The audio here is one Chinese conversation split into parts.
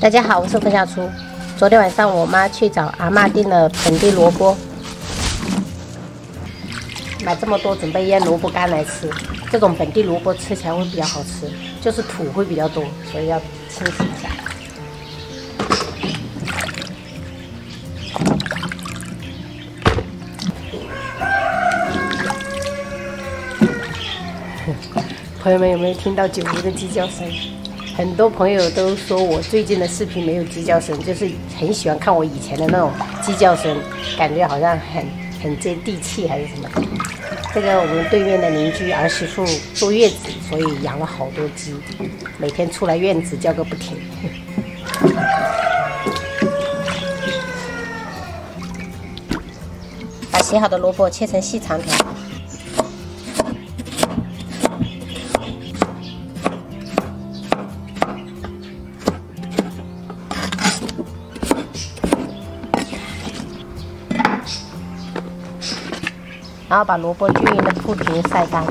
大家好，我是冯小厨。昨天晚上我妈去找阿嬷订了本地萝卜，买这么多准备腌萝卜干来吃。这种本地萝卜吃起来会比较好吃，就是土会比较多，所以要清洗一下。朋友们有没有听到酒壶的鸡叫声？很多朋友都说我最近的视频没有鸡叫声，就是很喜欢看我以前的那种鸡叫声，感觉好像很接地气还是什么。这个我们对面的邻居儿媳妇坐月子，所以养了好多鸡，每天出来院子叫个不停。把洗好的萝卜切成细长条。然后把萝卜均匀的铺平晒干。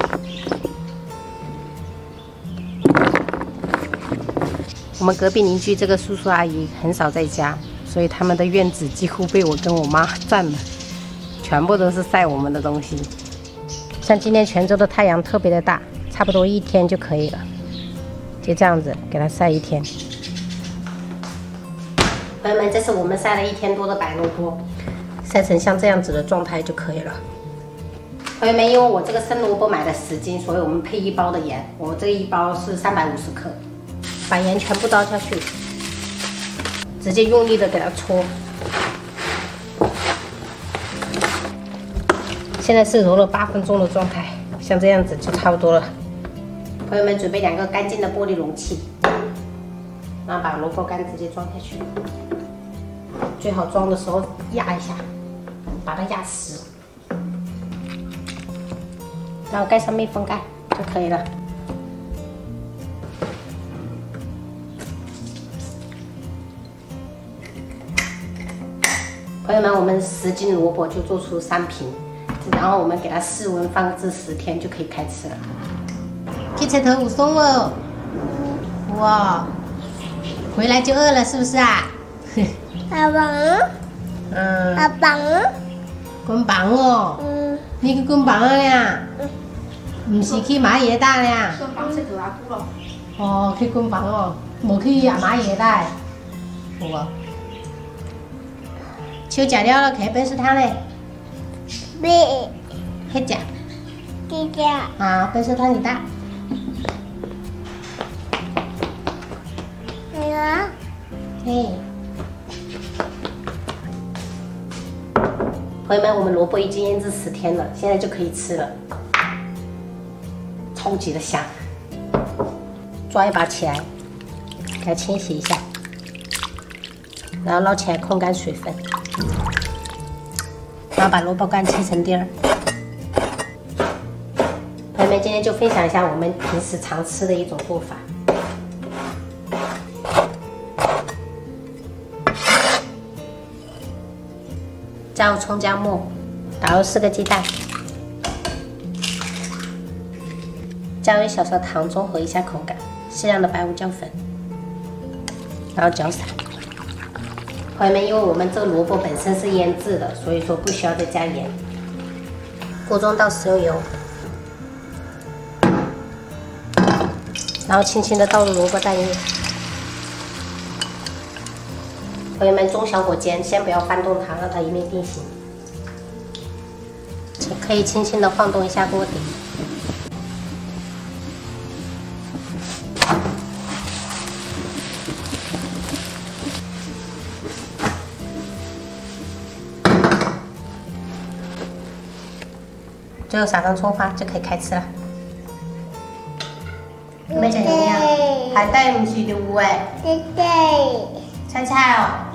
我们隔壁邻居这个叔叔阿姨很少在家，所以他们的院子几乎被我跟我妈占了，全部都是晒我们的东西。像今天泉州的太阳特别的大，差不多1天就可以了，就这样子给它晒1天。朋友们，这是我们晒了1天多的白萝卜，晒成像这样子的状态就可以了。朋友们，因为我这个生萝卜买了10斤，所以我们配1包的盐。我这1包是350克，把盐全部倒下去，直接用力的给它搓。现在是揉了8分钟的状态，像这样子就差不多了。朋友们，准备2个干净的玻璃容器，然后把萝卜干直接装下去。最好装的时候压一下，把它压实。然后盖上密封盖就可以了。朋友们，我们10斤萝卜就做出3瓶，然后我们给它室温放置10天就可以开吃了。去吃头武松哦！哇，回来就饿了是不是啊？阿棒，阿棒，滚棒哦！你去滚棒啊呀？唔是去買嘢單呀？滾棒識做阿姑咯。哦，去滾棒哦，冇去買嘢單。好啊。手食了了，開本事湯嘞。咩？黑食。姐姐。啊，本事湯你大。係啊。嘿。朋友们，我们萝卜已经腌制10天了，现在就可以吃了，超级的香。抓一把起来，给它清洗一下，然后捞起来控干水分，然后把萝卜干切成丁儿。朋友们，今天就分享一下我们平时常吃的一种做法。加入葱姜末，打入4个鸡蛋，加入1小勺糖，中和一下口感，适量的白胡椒粉，然后搅散。朋友们，因为我们这个萝卜本身是腌制的，所以说不需要再加盐。锅中倒食用油，然后轻轻的倒入萝卜蛋液。朋友们，中小火煎，先不要翻动它，让它一面定型。可以轻轻的晃动一下锅底。最后撒上葱花就可以开吃了。没讲怎么样？海带唔是的有诶。姐姐。菜菜哦。